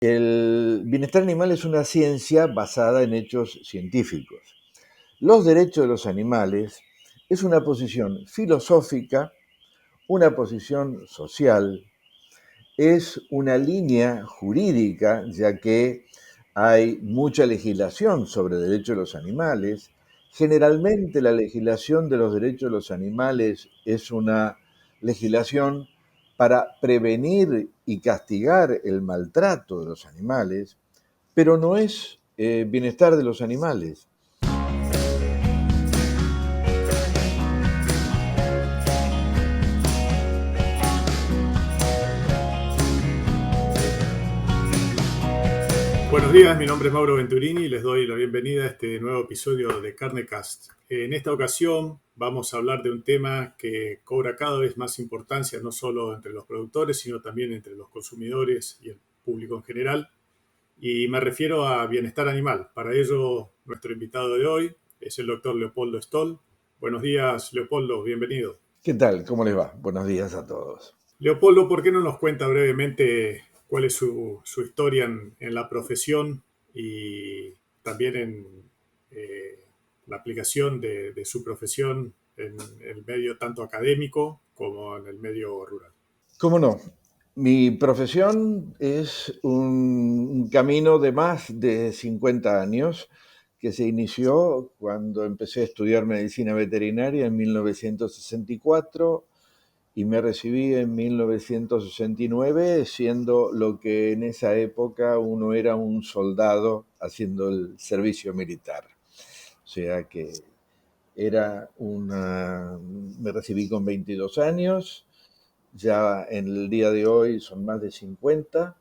El bienestar animal es una ciencia basada en hechos científicos. Los derechos de los animales es una posición filosófica, una posición social, es una línea jurídica, ya que hay mucha legislación sobre derechos de los animales. Generalmente la legislación de los derechos de los animales es una legislación para prevenir y castigar el maltrato de los animales, pero no es bienestar de los animales. Buenos días, mi nombre es Mauro Venturini y les doy la bienvenida a este nuevo episodio de Carnecast. En esta ocasión vamos a hablar de un tema que cobra cada vez más importancia, no solo entre los productores, sino también entre los consumidores y el público en general. Y me refiero a bienestar animal. Para ello, nuestro invitado de hoy es el doctor Leopoldo Stoll. Buenos días, Leopoldo, bienvenido. ¿Qué tal? ¿Cómo les va? Buenos días a todos. Leopoldo, ¿por qué no nos cuenta brevemente cuál es su historia en la profesión y también en eh, la aplicación de su profesión en el medio tanto académico como en el medio rural? ¿Cómo no? Mi profesión es un camino de más de 50 años que se inició cuando empecé a estudiar medicina veterinaria en 1964 y me recibí en 1969 siendo lo que en esa época uno era un soldado haciendo el servicio militar. O sea que me recibí con 22 años, ya en el día de hoy son más de 50,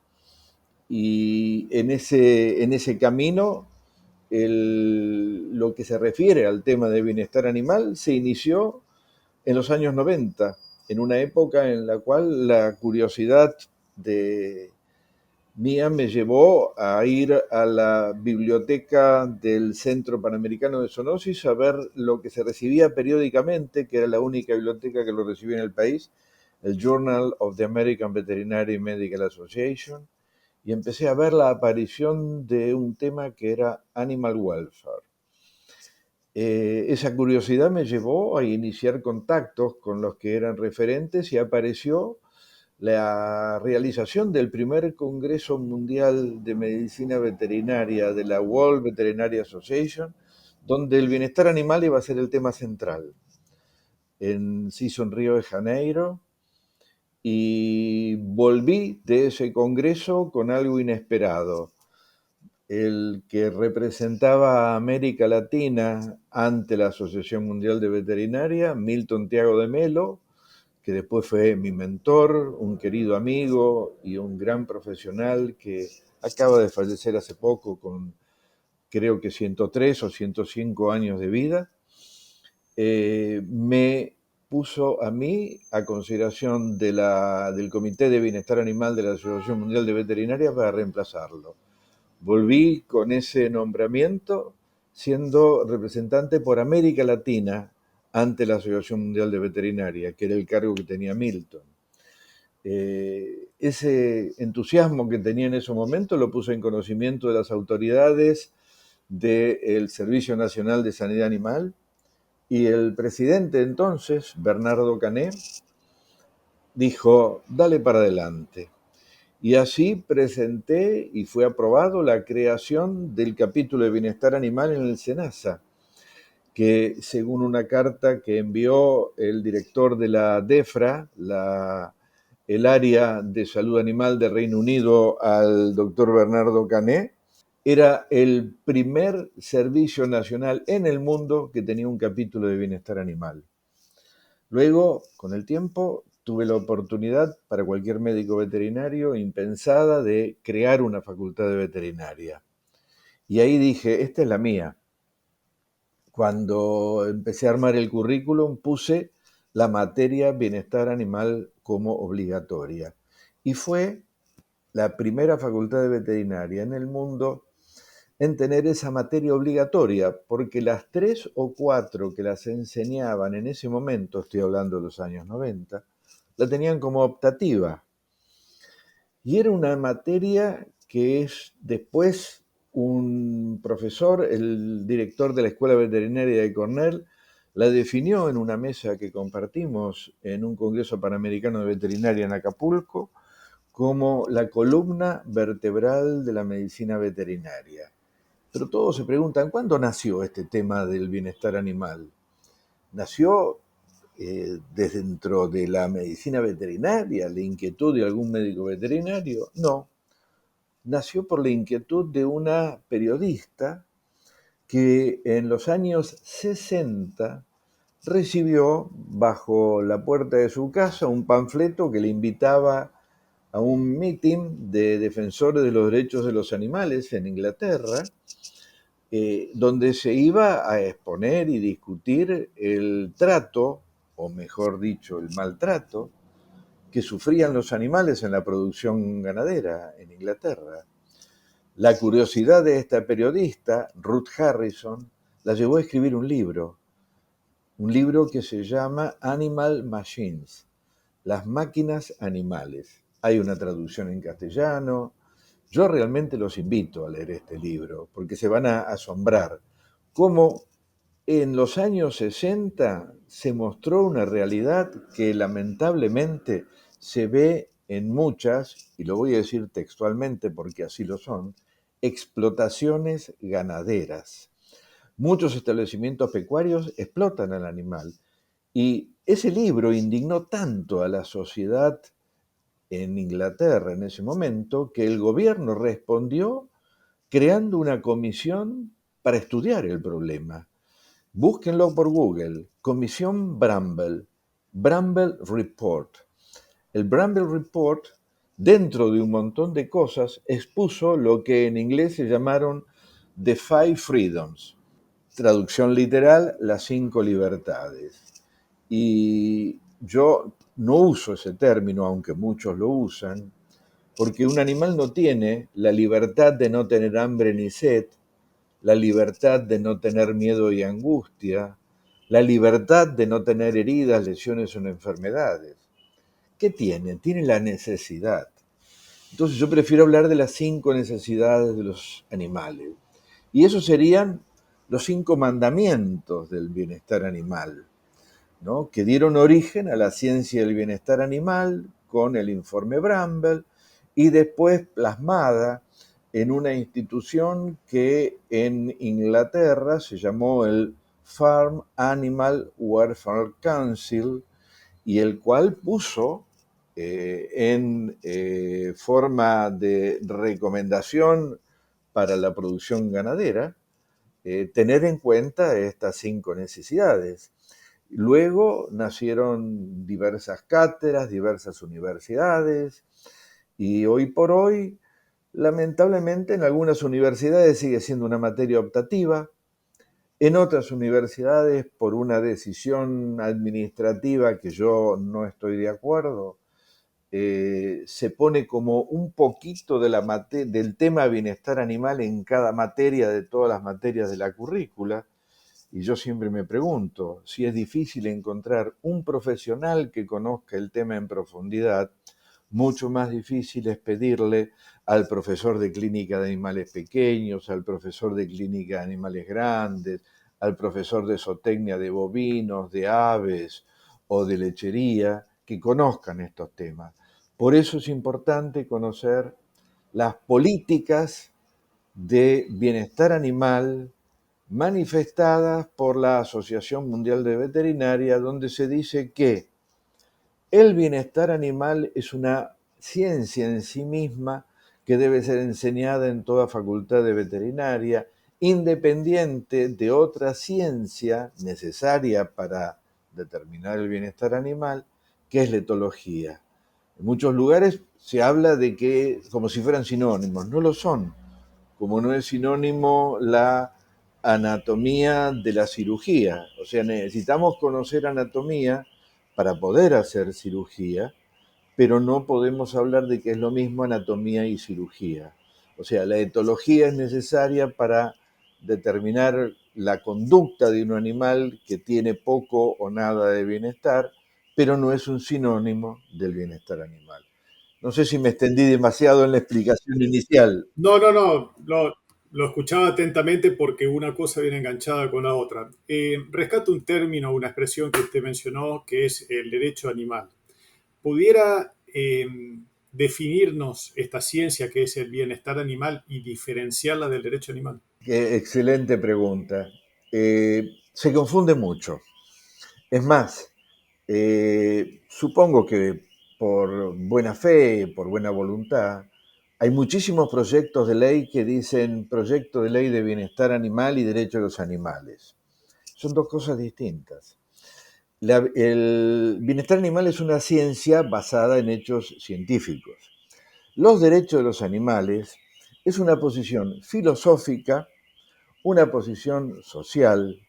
y en ese camino lo que se refiere al tema de bienestar animal se inició en los años 90, en una época en la cual la curiosidad de mía me llevó a ir a la biblioteca del Centro Panamericano de Zoonosis a ver lo que se recibía periódicamente, que era la única biblioteca que lo recibía en el país, el Journal of the American Veterinary Medical Association, y empecé a ver la aparición de un tema que era Animal Welfare. Esa curiosidad me llevó a iniciar contactos con los que eran referentes y apareció la realización del primer Congreso Mundial de Medicina Veterinaria de la World Veterinary Association, donde el bienestar animal iba a ser el tema central. Se hizo en Río de Janeiro y volví de ese congreso con algo inesperado. El que representaba a América Latina ante la Asociación Mundial de Veterinaria, Milton Thiago de Melo, que después fue mi mentor, un querido amigo y un gran profesional que acaba de fallecer hace poco con creo que 103 o 105 años de vida, me puso a mí a consideración del Comité de Bienestar Animal de la Asociación Mundial de Veterinaria para reemplazarlo. Volví con ese nombramiento siendo representante por América Latina ante la Asociación Mundial de Veterinaria, que era el cargo que tenía Milton. Ese entusiasmo que tenía en ese momento lo puse en conocimiento de las autoridades del Servicio Nacional de Sanidad Animal y el presidente entonces, Bernardo Cané, dijo, dale para adelante. Y así presenté y fue aprobado la creación del capítulo de bienestar animal en el SENASA, que según una carta que envió el director de la DEFRA, el área de salud animal del Reino Unido, al doctor Bernardo Cané, era el primer servicio nacional en el mundo que tenía un capítulo de bienestar animal. Luego, con el tiempo, tuve la oportunidad para cualquier médico veterinario impensada de crear una facultad de veterinaria. Y ahí dije, esta es la mía. Cuando empecé a armar el currículum, puse la materia bienestar animal como obligatoria. Y fue la primera facultad de veterinaria en el mundo en tener esa materia obligatoria, porque las 3 o 4 que las enseñaban en ese momento, estoy hablando de los años 90, la tenían como optativa. Y era una materia que es después un profesor, el director de la Escuela Veterinaria de Cornell, la definió en una mesa que compartimos en un Congreso Panamericano de Veterinaria en Acapulco como la columna vertebral de la medicina veterinaria. Pero todos se preguntan, ¿cuándo nació este tema del bienestar animal? ¿Nació desde dentro de la medicina veterinaria, la inquietud de algún médico veterinario? No, nació por la inquietud de una periodista que en los años 60 recibió bajo la puerta de su casa un panfleto que le invitaba a un meeting de defensores de los derechos de los animales en Inglaterra, donde se iba a exponer y discutir el trato, o mejor dicho, el maltrato, que sufrían los animales en la producción ganadera en Inglaterra. La curiosidad de esta periodista, Ruth Harrison, la llevó a escribir un libro que se llama Animal Machines, las máquinas animales. Hay una traducción en castellano. Yo realmente los invito a leer este libro porque se van a asombrar cómo en los años 60 se mostró una realidad que lamentablemente se ve en muchas, y lo voy a decir textualmente porque así lo son, explotaciones ganaderas. Muchos establecimientos pecuarios explotan al animal y ese libro indignó tanto a la sociedad en Inglaterra en ese momento que el gobierno respondió creando una comisión para estudiar el problema. Búsquenlo por Google, Comisión Bramble, Bramble Report. El Bramble Report, dentro de un montón de cosas, expuso lo que en inglés se llamaron The Five Freedoms, traducción literal, las 5 libertades. Y yo no uso ese término, aunque muchos lo usan, porque un animal no tiene la libertad de no tener hambre ni sed, la libertad de no tener miedo y angustia, la libertad de no tener heridas, lesiones o enfermedades. ¿Qué tiene? Tiene la necesidad. Entonces yo prefiero hablar de las 5 necesidades de los animales. Y esos serían los 5 mandamientos del bienestar animal, ¿no? Que dieron origen a la ciencia del bienestar animal con el informe Bramble y después plasmada en una institución que en Inglaterra se llamó el Farm Animal Welfare Council y el cual puso en forma de recomendación para la producción ganadera tener en cuenta estas 5 necesidades. Luego nacieron diversas cátedras, diversas universidades y hoy por hoy, lamentablemente, en algunas universidades sigue siendo una materia optativa, en otras universidades, por una decisión administrativa que yo no estoy de acuerdo, se pone como un poquito de del tema bienestar animal en cada materia de todas las materias de la currícula. Y yo siempre me pregunto si es difícil encontrar un profesional que conozca el tema en profundidad, mucho más difícil es pedirle al profesor de clínica de animales pequeños, al profesor de clínica de animales grandes, al profesor de zootecnia de bovinos, de aves o de lechería, que conozcan estos temas. Por eso es importante conocer las políticas de bienestar animal manifestadas por la Asociación Mundial de Veterinaria, donde se dice que el bienestar animal es una ciencia en sí misma que debe ser enseñada en toda facultad de veterinaria, independiente de otra ciencia necesaria para determinar el bienestar animal, que es la etología. En muchos lugares se habla de que como si fueran sinónimos, no lo son, como no es sinónimo la anatomía de la cirugía. O sea, necesitamos conocer anatomía para poder hacer cirugía, pero no podemos hablar de que es lo mismo anatomía y cirugía. O sea, la etología es necesaria para determinar la conducta de un animal que tiene poco o nada de bienestar, pero no es un sinónimo del bienestar animal. No sé si me extendí demasiado en la explicación inicial. No, no, no, lo escuchaba atentamente porque una cosa viene enganchada con la otra. Rescato un término, una expresión que usted mencionó, que es el derecho animal. ¿Pudiera definirnos esta ciencia que es el bienestar animal y diferenciarla del derecho animal? Excelente pregunta. Se confunde mucho. Es más, supongo que por buena fe, por buena voluntad, hay muchísimos proyectos de ley que dicen proyecto de ley de bienestar animal y derecho de los animales. Son dos cosas distintas. El bienestar animal es una ciencia basada en hechos científicos. Los derechos de los animales es una posición filosófica, una posición social,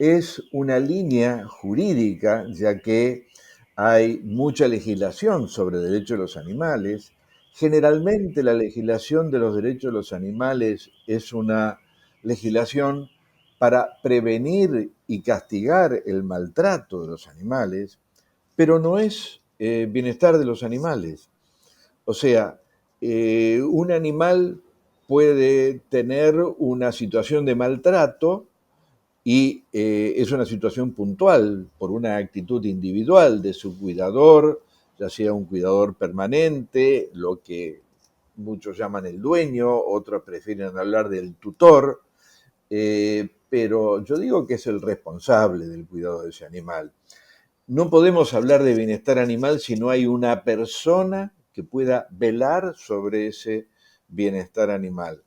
es una línea jurídica, ya que hay mucha legislación sobre derechos de los animales. Generalmente la legislación de los derechos de los animales es una legislación para prevenir y castigar el maltrato de los animales, pero no es bienestar de los animales. O sea, un animal puede tener una situación de maltrato y es una situación puntual por una actitud individual de su cuidador, ya sea un cuidador permanente, lo que muchos llaman el dueño, otros prefieren hablar del tutor, pero yo digo que es el responsable del cuidado de ese animal. No podemos hablar de bienestar animal si no hay una persona que pueda velar sobre ese bienestar animal.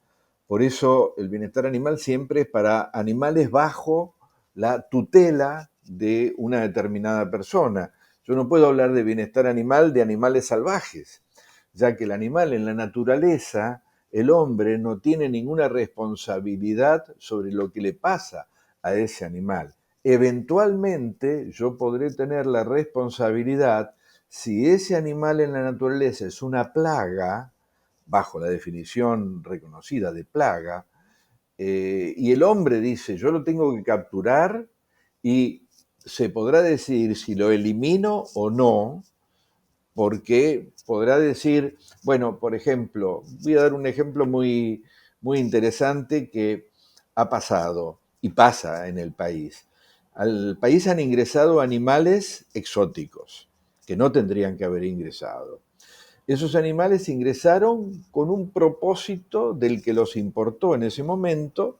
Por eso el bienestar animal siempre es para animales bajo la tutela de una determinada persona. Yo no puedo hablar de bienestar animal de animales salvajes, ya que el animal en la naturaleza, el hombre no tiene ninguna responsabilidad sobre lo que le pasa a ese animal. Eventualmente yo podré tener la responsabilidad si ese animal en la naturaleza es una plaga, bajo la definición reconocida de plaga, y el hombre dice, yo lo tengo que capturar y se podrá decidir si lo elimino o no, porque podrá decir, bueno, por ejemplo, voy a dar un ejemplo muy interesante que ha pasado y pasa en el país. Al país han ingresado animales exóticos que no tendrían que haber ingresado. Esos animales ingresaron con un propósito del que los importó en ese momento,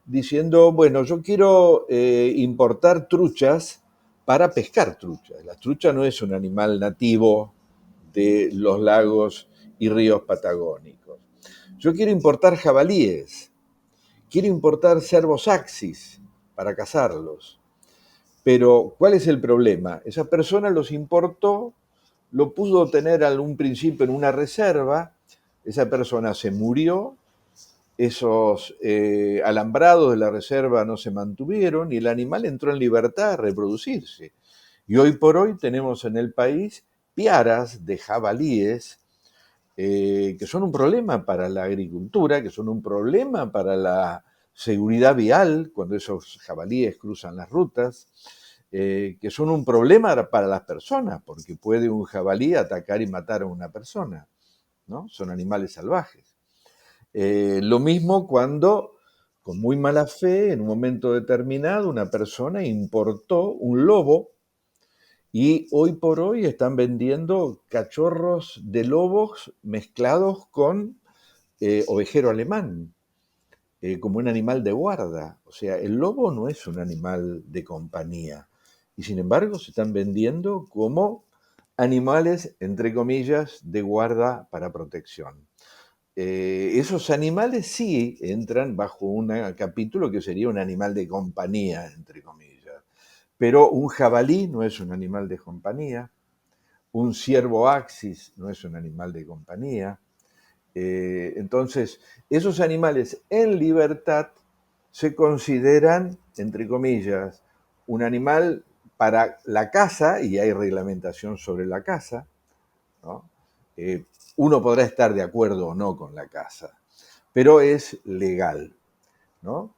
diciendo, bueno, yo quiero importar truchas para pescar truchas. La trucha no es un animal nativo de los lagos y ríos patagónicos. Yo quiero importar jabalíes, quiero importar cervos axis para cazarlos. Pero, ¿cuál es el problema? Esa persona los importó, lo pudo tener en un principio en una reserva, esa persona se murió, esos alambrados de la reserva no se mantuvieron y el animal entró en libertad a reproducirse. Y hoy por hoy tenemos en el país piaras de jabalíes que son un problema para la agricultura, que son un problema para la seguridad vial, cuando esos jabalíes cruzan las rutas, que son un problema para las personas, porque puede un jabalí atacar y matar a una persona, ¿no? Son animales salvajes. Lo mismo cuando, con muy mala fe, en un momento determinado, una persona importó un lobo y hoy por hoy están vendiendo cachorros de lobos mezclados con ovejero alemán, como un animal de guarda. O sea, el lobo no es un animal de compañía. Y sin embargo se están vendiendo como animales, entre comillas, de guarda para protección. Esos animales sí entran bajo un capítulo que sería un animal de compañía, entre comillas. Pero un jabalí no es un animal de compañía, un ciervo axis no es un animal de compañía. Entonces, esos animales en libertad se consideran, entre comillas, un animal para la caza, y hay reglamentación sobre la caza, ¿no? Eh, Uno podrá estar de acuerdo o no con la caza, pero es legal, ¿no?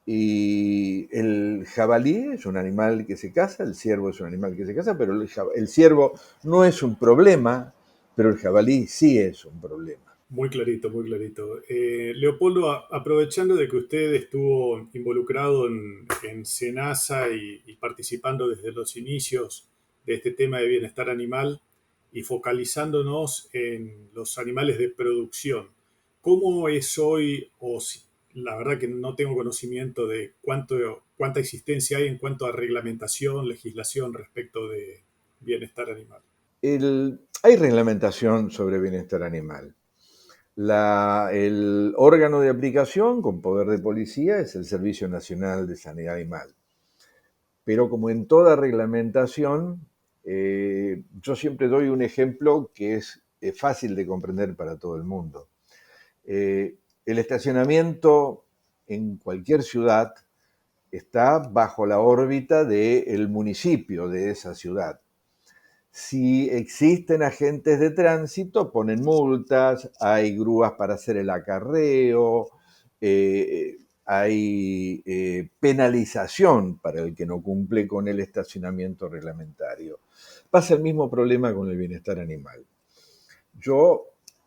Y el jabalí es un animal que se caza, el ciervo es un animal que se caza, pero el ciervo no es un problema pero el jabalí sí es un problema. Muy clarito, muy clarito. Leopoldo, aprovechando de que usted estuvo involucrado en SENASA y participando desde los inicios de este tema de bienestar animal y focalizándonos en los animales de producción, ¿cómo es hoy, la verdad que no tengo conocimiento de cuánta existencia hay en cuanto a reglamentación, legislación respecto de bienestar animal? Hay reglamentación sobre bienestar animal. El órgano de aplicación con poder de policía es el Servicio Nacional de Sanidad Animal. Pero como en toda reglamentación, yo siempre doy un ejemplo que es fácil de comprender para todo el mundo. El estacionamiento en cualquier ciudad está bajo la órbita del municipio de esa ciudad. Si existen agentes de tránsito, ponen multas, hay grúas para hacer el acarreo, hay penalización para el que no cumple con el estacionamiento reglamentario. Pasa el mismo problema con el bienestar animal. Yo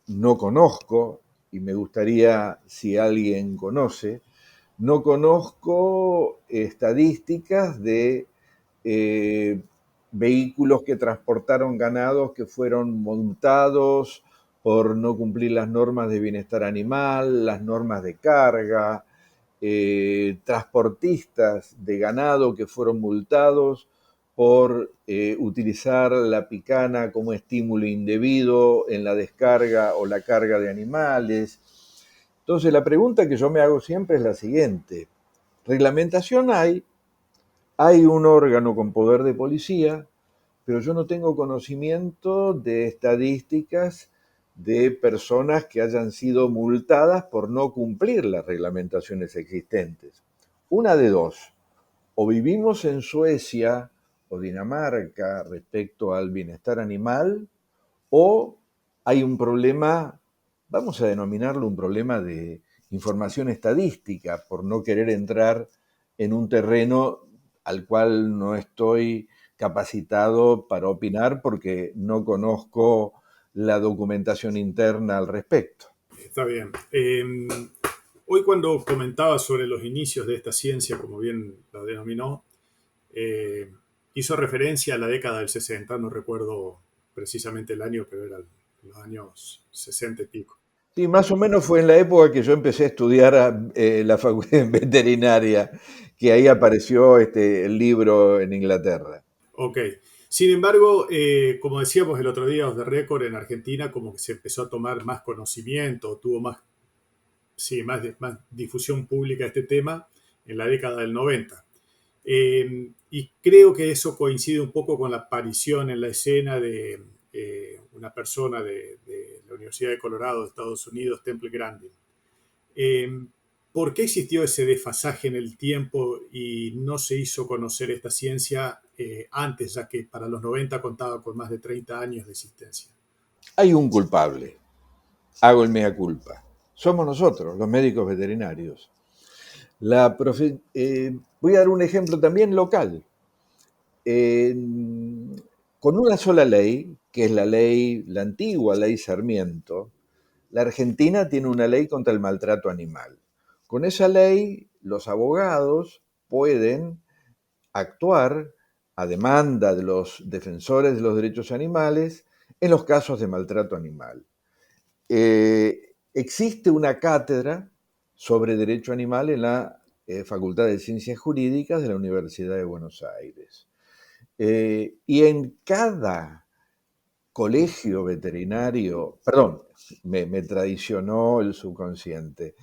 no conozco, y me gustaría si alguien conoce, no conozco estadísticas de eh, vehículos que transportaron ganados que fueron multados por no cumplir las normas de bienestar animal, las normas de carga, transportistas de ganado que fueron multados por utilizar la picana como estímulo indebido en la descarga o la carga de animales. Entonces, la pregunta que yo me hago siempre es la siguiente. Reglamentación hay un órgano con poder de policía, pero yo no tengo conocimiento de estadísticas de personas que hayan sido multadas por no cumplir las reglamentaciones existentes. Una de dos, o vivimos en Suecia o Dinamarca respecto al bienestar animal, o hay un problema, vamos a denominarlo un problema de información estadística, por no querer entrar en un terreno al cual no estoy capacitado para opinar porque no conozco la documentación interna al respecto. Está bien. Hoy cuando comentaba sobre los inicios de esta ciencia, como bien la denominó, eh, hizo referencia a la década del 60, no recuerdo precisamente el año, pero eran los años 60 y pico. Sí, más o menos fue en la época que yo empecé a estudiar la facultad en veterinaria, que ahí apareció el libro en Inglaterra. Ok. Sin embargo, como decíamos el otro día, Off the Record, en Argentina como que se empezó a tomar más conocimiento, tuvo más, sí, más difusión pública este tema en la década del 90. Y creo que eso coincide un poco con la aparición en la escena de una persona de la Universidad de Colorado de Estados Unidos, Temple Grandin. Eh, ¿Por qué existió ese desfasaje en el tiempo y no se hizo conocer esta ciencia antes, ya que para los 90 contaba con más de 30 años de existencia? Hay un culpable, hago el mea culpa. Somos nosotros, los médicos veterinarios. Voy a dar un ejemplo también local. Con una sola ley, que es la antigua ley Sarmiento, la Argentina tiene una ley contra el maltrato animal. Con esa ley, los abogados pueden actuar a demanda de los defensores de los derechos animales en los casos de maltrato animal. Existe una cátedra sobre derecho animal en la Facultad de Ciencias Jurídicas de la Universidad de Buenos Aires. Y en cada colegio veterinario, perdón, me traicionó el subconsciente,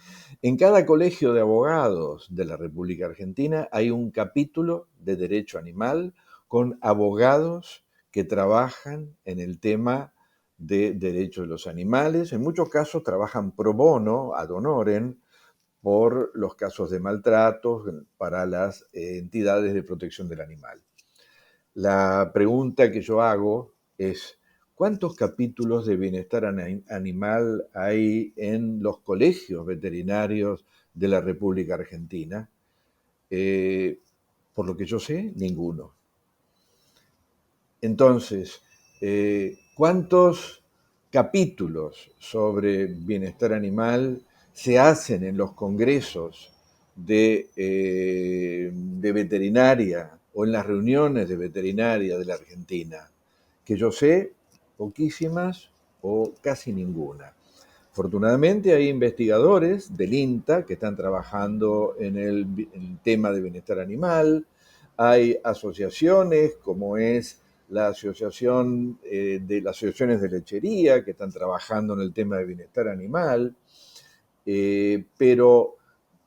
en cada colegio de abogados de la República Argentina hay un capítulo de derecho animal con abogados que trabajan en el tema de derechos de los animales. En muchos casos trabajan pro bono, ad honorem, por los casos de maltratos para las entidades de protección del animal. La pregunta que yo hago es, ¿cuántos capítulos de bienestar animal hay en los colegios veterinarios de la República Argentina? Eh, por lo que yo sé, ninguno. Entonces, ¿cuántos capítulos sobre bienestar animal se hacen en los congresos de veterinaria o en las reuniones de veterinaria de la Argentina, que yo sé, poquísimas o casi ninguna. Afortunadamente hay investigadores del INTA que están trabajando en el tema de bienestar animal, hay asociaciones como es la Asociación de las Asociaciones de Lechería que están trabajando en el tema de bienestar animal, pero,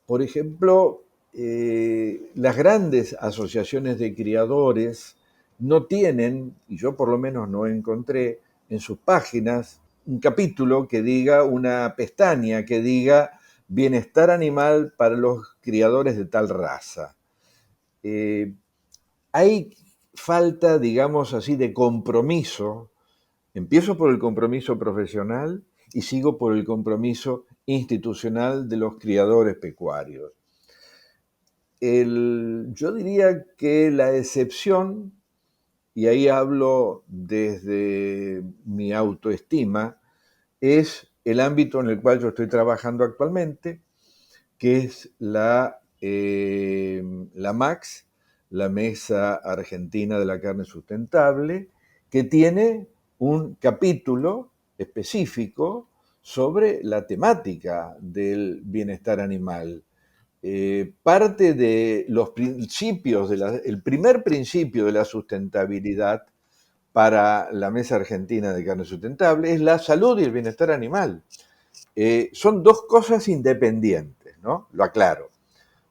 por ejemplo, las grandes asociaciones de criadores no tienen, y yo por lo menos no encontré en sus páginas, un capítulo que diga, una pestaña que diga bienestar animal para los criadores de tal raza. Hay falta, digamos así, de compromiso. Empiezo por el compromiso profesional y sigo por el compromiso institucional de los criadores pecuarios. Yo diría que la excepción, y ahí hablo desde mi autoestima, es el ámbito en el cual yo estoy trabajando actualmente, que es la MAX, la Mesa Argentina de la Carne Sustentable, que tiene un capítulo específico sobre la temática del bienestar animal. Parte de los principios, el primer principio de la sustentabilidad para la Mesa Argentina de Carne Sustentable es la salud y el bienestar animal. Son dos cosas independientes, ¿no? Lo aclaro,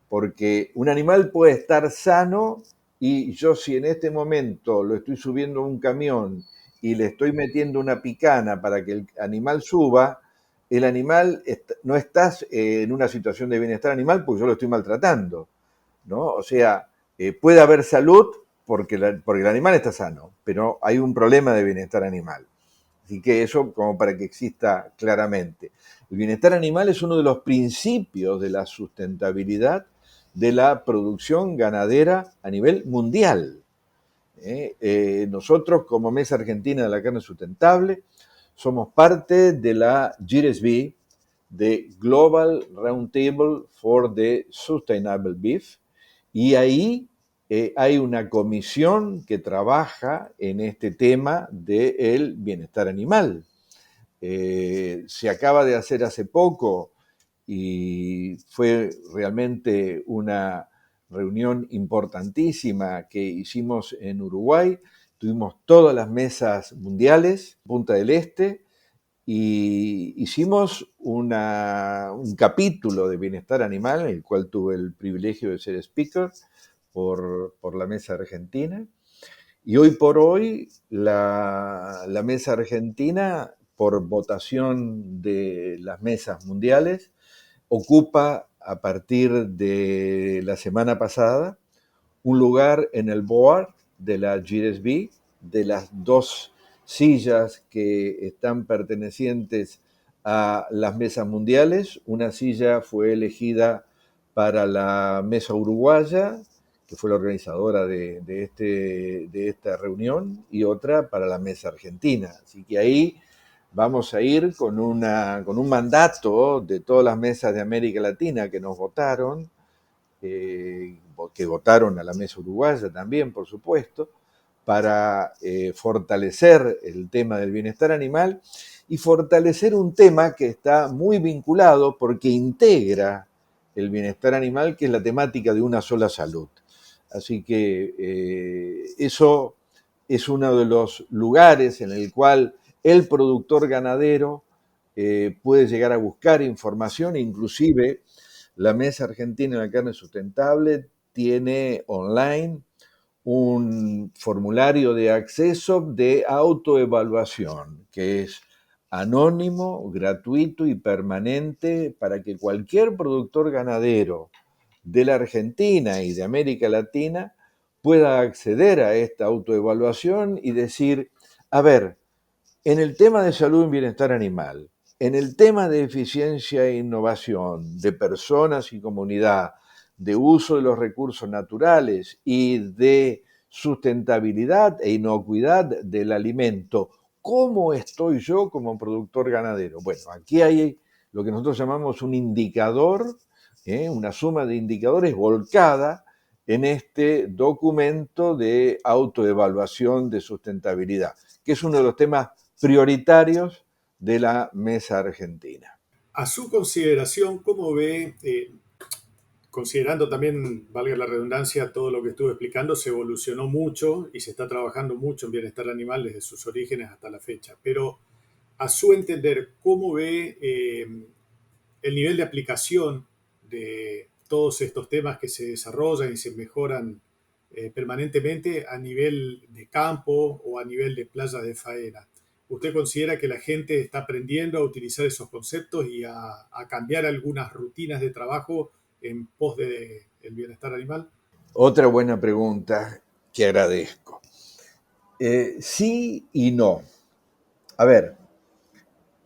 porque un animal puede estar sano y yo si en este momento lo estoy subiendo a un camión y le estoy metiendo una picana para que el animal suba, el animal no está en una situación de bienestar animal porque yo lo estoy maltratando, ¿no? O sea, puede haber salud porque el animal está sano, pero hay un problema de bienestar animal. Así que eso como para que exista claramente. El bienestar animal es uno de los principios de la sustentabilidad de la producción ganadera a nivel mundial. Nosotros, como Mesa Argentina de la Carne Sustentable, somos parte de la GRSB, de Global Roundtable for the Sustainable Beef, y ahí hay una comisión que trabaja en este tema del bienestar animal. Se acaba de hacer hace poco y fue realmente una reunión importantísima que hicimos en Uruguay. Tuvimos todas las mesas mundiales, Punta del Este, y hicimos un capítulo de bienestar animal, en el cual tuve el privilegio de ser speaker por la Mesa Argentina. Y hoy por hoy la Mesa Argentina, por votación de las mesas mundiales, ocupa a partir de la semana pasada un lugar en el board de la GSB, de las dos sillas que están pertenecientes a las mesas mundiales. Una silla fue elegida para la mesa uruguaya, que fue la organizadora de esta reunión, y otra para la mesa argentina. Así que ahí vamos a ir con un mandato de todas las mesas de América Latina que nos votaron, que votaron a la mesa uruguaya también, por supuesto, para fortalecer el tema del bienestar animal y fortalecer un tema que está muy vinculado porque integra el bienestar animal, que es la temática de una sola salud. Así que eso es uno de los lugares en el cual el productor ganadero puede llegar a buscar información, inclusive la Mesa Argentina de la Carne Sustentable tiene online un formulario de acceso de autoevaluación, que es anónimo, gratuito y permanente para que cualquier productor ganadero de la Argentina y de América Latina pueda acceder a esta autoevaluación y decir, a ver, en el tema de salud y bienestar animal, en el tema de eficiencia e innovación, de personas y comunidad, de uso de los recursos naturales y de sustentabilidad e inocuidad del alimento, ¿cómo estoy yo como productor ganadero? Bueno, aquí hay lo que nosotros llamamos un indicador, una suma de indicadores volcada en este documento de autoevaluación de sustentabilidad, que es uno de los temas prioritarios de la Mesa Argentina. A su consideración, ¿cómo ve, considerando también, valga la redundancia, todo lo que estuve explicando, se evolucionó mucho y se está trabajando mucho en bienestar animal desde sus orígenes hasta la fecha? Pero a su entender, ¿cómo ve el nivel de aplicación de todos estos temas que se desarrollan y se mejoran permanentemente a nivel de campo o a nivel de playa de faena? ¿Usted considera que la gente está aprendiendo a utilizar esos conceptos y a cambiar algunas rutinas de trabajo en pos del bienestar animal? Otra buena pregunta que agradezco. Sí y no. A ver,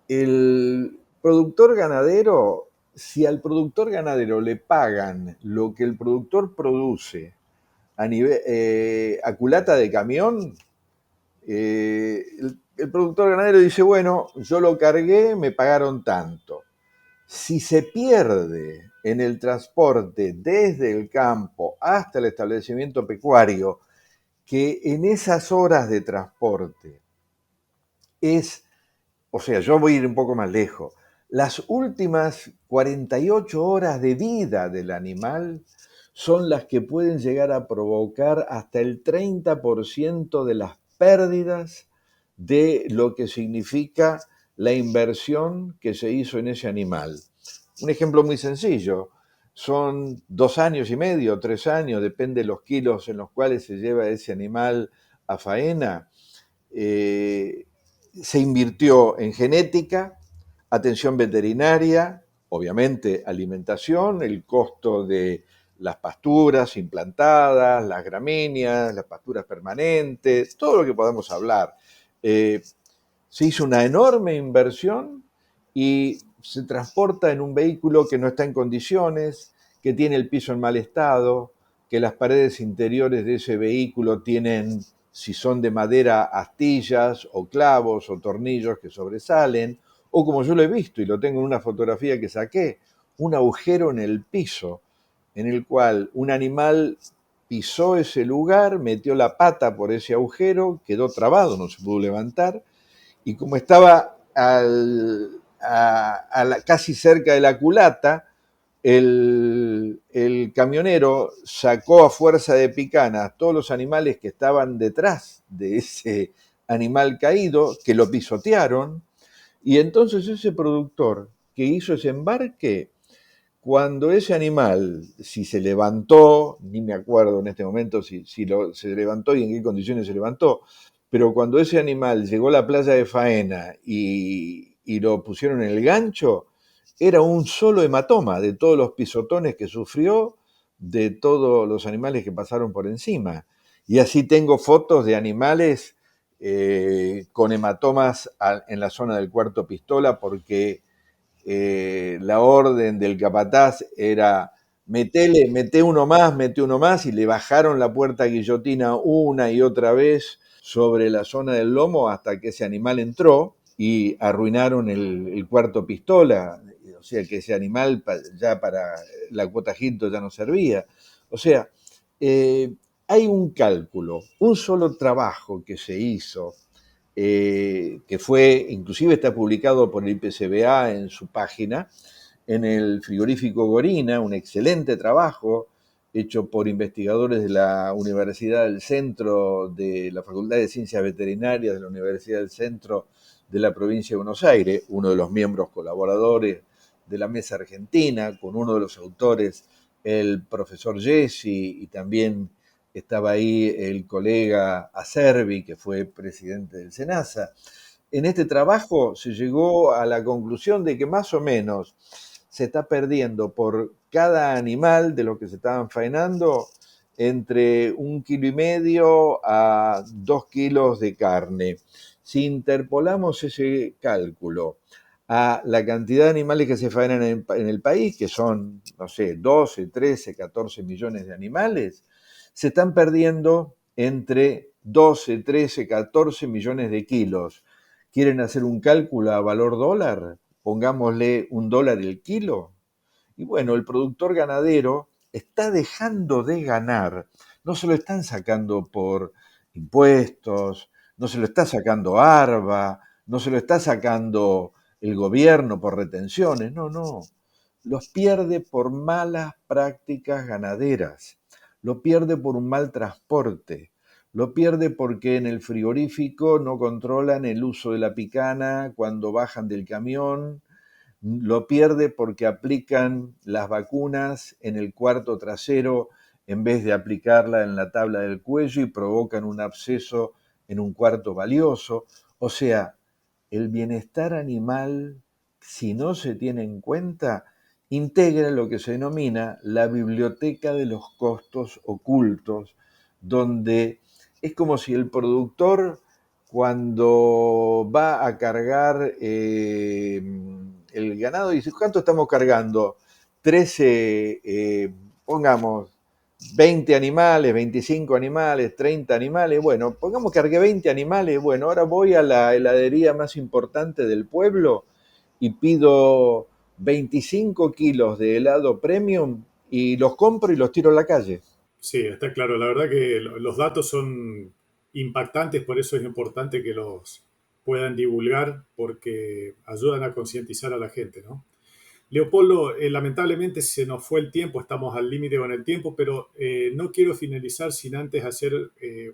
el productor ganadero, si al productor ganadero le pagan lo que el productor produce a culata de camión, el productor ganadero dice, bueno, yo lo cargué, me pagaron tanto. Si se pierde en el transporte desde el campo hasta el establecimiento pecuario, que en esas horas de transporte o sea, yo voy a ir un poco más lejos, las últimas 48 horas de vida del animal son las que pueden llegar a provocar hasta el 30% de las pérdidas de lo que significa la inversión que se hizo en ese animal. Un ejemplo muy sencillo, son 2 años y medio, 3 años, depende de los kilos en los cuales se lleva ese animal a faena. Se invirtió en genética, atención veterinaria, obviamente alimentación, el costo de las pasturas implantadas, las gramíneas, las pasturas permanentes, todo lo que podamos hablar. Se hizo una enorme inversión y se transporta en un vehículo que no está en condiciones, que tiene el piso en mal estado, que las paredes interiores de ese vehículo tienen, si son de madera, astillas o clavos o tornillos que sobresalen, o como yo lo he visto y lo tengo en una fotografía que saqué, un agujero en el piso en el cual un animal pisó ese lugar, metió la pata por ese agujero, quedó trabado, no se pudo levantar, y como estaba casi cerca de la culata, el camionero sacó a fuerza de picanas todos los animales que estaban detrás de ese animal caído, que lo pisotearon, y entonces ese productor que hizo ese embarque, cuando ese animal, si se levantó, ni me acuerdo en este momento si se levantó y en qué condiciones se levantó, pero cuando ese animal llegó a la playa de faena y lo pusieron en el gancho, era un solo hematoma de todos los pisotones que sufrió, de todos los animales que pasaron por encima. Y así tengo fotos de animales con hematomas en la zona del cuarto pistola porque la orden del capataz era mete uno más, y le bajaron la puerta guillotina una y otra vez sobre la zona del lomo hasta que ese animal entró y arruinaron el cuarto pistola, o sea que ese animal ya para la cuota Ginto ya no servía. O sea, hay un cálculo, un solo trabajo que se hizo que fue, inclusive está publicado por el IPCBA en su página, en el frigorífico Gorina, un excelente trabajo hecho por investigadores de la Universidad del Centro, de la Facultad de Ciencias Veterinarias de la Universidad del Centro de la provincia de Buenos Aires, uno de los miembros colaboradores de la Mesa Argentina, con uno de los autores, el profesor Jesse, y también estaba ahí el colega Acerbi, que fue presidente del SENASA. En este trabajo se llegó a la conclusión de que más o menos se está perdiendo por cada animal de los que se estaban faenando entre 1,5 kilos a 2 kilos de carne. Si interpolamos ese cálculo a la cantidad de animales que se faenan en el país, que son, no sé, 12, 13, 14 millones de animales, se están perdiendo entre 12, 13, 14 millones de kilos. ¿Quieren hacer un cálculo a valor dólar? Pongámosle $1 el kilo. Y bueno, el productor ganadero está dejando de ganar, no se lo están sacando por impuestos, no se lo está sacando ARBA, no se lo está sacando el gobierno por retenciones, no, no, los pierde por malas prácticas ganaderas, lo pierde por un mal transporte, lo pierde porque en el frigorífico no controlan el uso de la picana cuando bajan del camión, lo pierde porque aplican las vacunas en el cuarto trasero en vez de aplicarla en la tabla del cuello y provocan un absceso en un cuarto valioso. O sea, el bienestar animal, si no se tiene en cuenta, integra lo que se denomina la biblioteca de los costos ocultos, donde es como si el productor, cuando va a cargar el ganado, dice, ¿cuánto estamos cargando? 13, pongamos, 20 animales, 25 animales, 30 animales, bueno, pongamos que cargué 20 animales, bueno, ahora voy a la heladería más importante del pueblo y pido 25 kilos de helado premium y los compro y los tiro a la calle. Sí, está claro. La verdad que los datos son impactantes, por eso es importante que los puedan divulgar porque ayudan a concientizar a la gente, ¿no? Leopoldo, lamentablemente se nos fue el tiempo, estamos al límite con el tiempo, pero no quiero finalizar sin antes hacer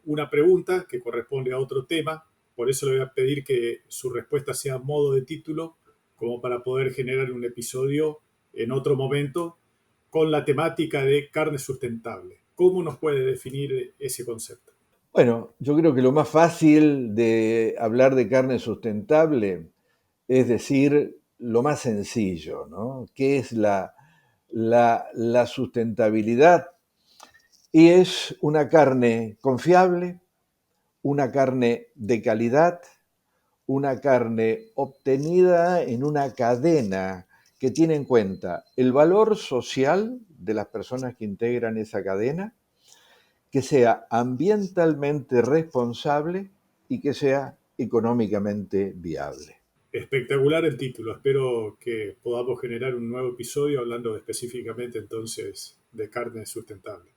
una pregunta que corresponde a otro tema. Por eso le voy a pedir que su respuesta sea a modo de título, como para poder generar un episodio en otro momento con la temática de carne sustentable. ¿Cómo nos puede definir ese concepto? Bueno, yo creo que lo más fácil de hablar de carne sustentable es decir lo más sencillo, ¿no? ¿Qué es la sustentabilidad? Y es una carne confiable, una carne de calidad, una carne obtenida en una cadena que tiene en cuenta el valor social de las personas que integran esa cadena, que sea ambientalmente responsable y que sea económicamente viable. Espectacular el título. Espero que podamos generar un nuevo episodio hablando específicamente entonces de carne sustentable.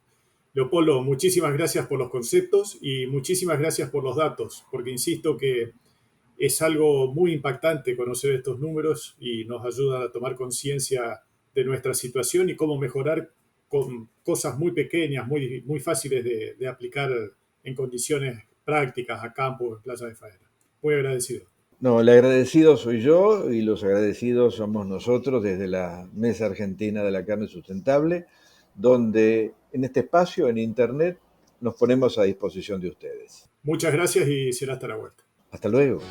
Leopoldo, muchísimas gracias por los conceptos y muchísimas gracias por los datos, porque insisto que es algo muy impactante conocer estos números y nos ayuda a tomar conciencia de nuestra situación y cómo mejorar con cosas muy pequeñas, muy fáciles de aplicar en condiciones prácticas, a campo, en plazas de faena. Muy agradecido. No, el agradecido soy yo y los agradecidos somos nosotros desde la Mesa Argentina de la Carne Sustentable, donde en este espacio, en Internet, nos ponemos a disposición de ustedes. Muchas gracias y será hasta la vuelta. Hasta luego.